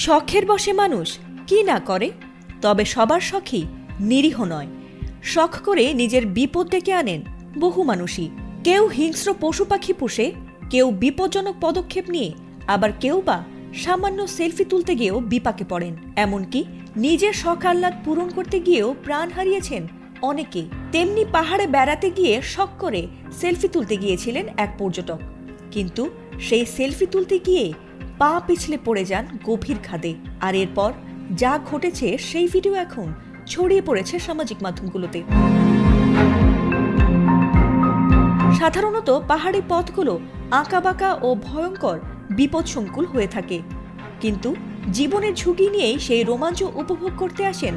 শখের বশে মানুষ কি না করে, তবে সবার শখই নিরীহ নয়। শখ করে নিজের বিপদ ডেকে আনেন বহু মানুষই। কেউ হিংস্র পশু পাখি পুষে, কেউ বিপজ্জনক পদক্ষেপ নিয়ে, আবার কেউ বা সামান্য সেলফি তুলতে গিয়েও বিপাকে পড়েন। এমনকি নিজের শখ আহ্লাদ পূরণ করতে গিয়েও প্রাণ হারিয়েছেন অনেকে। তেমনি পাহাড়ে বেড়াতে গিয়ে শখ করে সেলফি তুলতে গিয়েছিলেন এক পর্যটক, কিন্তু সেই সেলফি তুলতে গিয়ে পা পিছলে পড়ে যান গভীর খাদে। আর এরপর যা ঘটেছে সেই ভিডিও এখন ছড়িয়ে পড়েছে সামাজিক মাধ্যমগুলোতে। সাধারণত পাহাড়ি পথগুলো আঁকাবাঁকা ও ভয়ঙ্কর বিপদসংকুল হয়ে থাকে, কিন্তু জীবনের ঝুঁকি নিয়েই সেই রোমাঞ্চ উপভোগ করতে আসেন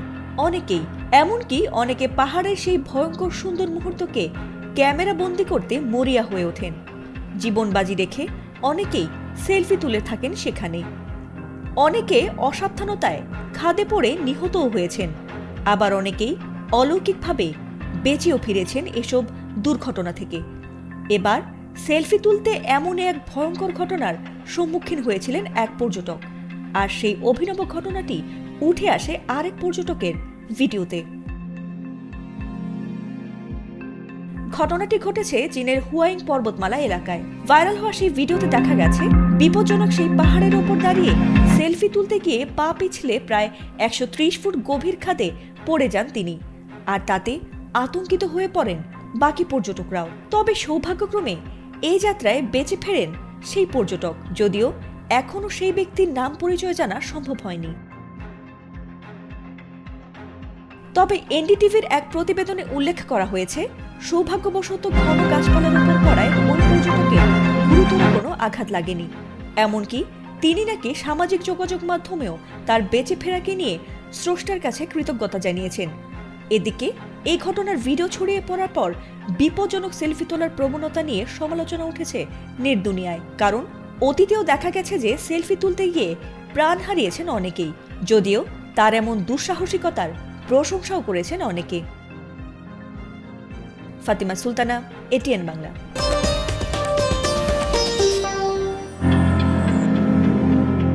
অনেকেই। এমনকি অনেকে পাহাড়ের সেই ভয়ঙ্কর সুন্দর মুহূর্তকে ক্যামেরা বন্দি করতে মরিয়া হয়ে ওঠেন। জীবন বাজি রেখে অনেকেই সেলফি তুলে থাকেন সেখানে। অনেকে অসাবধানতায় খাদে পড়ে নিহতও হয়েছেন, আবার অনেকেই অলৌকিকভাবে বেঁচেও ফিরেছেন এসব দুর্ঘটনা থেকে। এবার সেলফি তুলতে এমন এক ভয়ঙ্কর ঘটনার সম্মুখীন হয়েছিলেন এক পর্যটক, আর সেই অভিনব ঘটনাটি উঠে আসে আরেক পর্যটকের ভিডিওতে। ঘটনাটি ঘটেছে চীনের হুয়াইং পর্বতমালা এলাকায়। ভাইরাল হওয়া সেই ভিডিওতে দেখা গেছে বিপজ্জনক সেই পাহাড়ের ওপর দাঁড়িয়ে সেলফি তুলতে গিয়ে পা পিছলে প্রায় 130 ফুট গভীর খাদে পড়ে যান তিনি, আর তাতে আতঙ্কিত হয়ে পড়েন বাকি পর্যটকরাও। তবে সৌভাগ্যক্রমে এই যাত্রায় বেঁচে ফেরেন সেই পর্যটক, যদিও এখনও সেই ব্যক্তির নাম পরিচয় জানা সম্ভব হয়নি। তবে এনডিটিভির এক প্রতিবেদনে উল্লেখ করা হয়েছে, সৌভাগ্যবশত ঘন গাছপালার উপর পড়ায় ওই পর্যটকের গুরুতর কোনো আঘাত লাগেনি। এমনকি তিনি নাকি সামাজিক যোগাযোগ মাধ্যমেও তার বেঁচে ফেরাকে নিয়ে স্রষ্টার কাছে কৃতজ্ঞতা জানিয়েছেন। এদিকে এই ঘটনার ভিডিও ছড়িয়ে পড়ার পর বিপজ্জনক সেলফি তোলার প্রবণতা নিয়ে সমালোচনা উঠেছে নেটদুনিয়ায়। কারণ অতীতেও দেখা গেছে যে সেলফি তুলতে গিয়ে প্রাণ হারিয়েছেন অনেকেই, যদিও তার এমন দুঃসাহসিকতার প্রশংসাও করেছেন অনেকে। ফাতিমা সুলতানা, এটিএন বাংলা।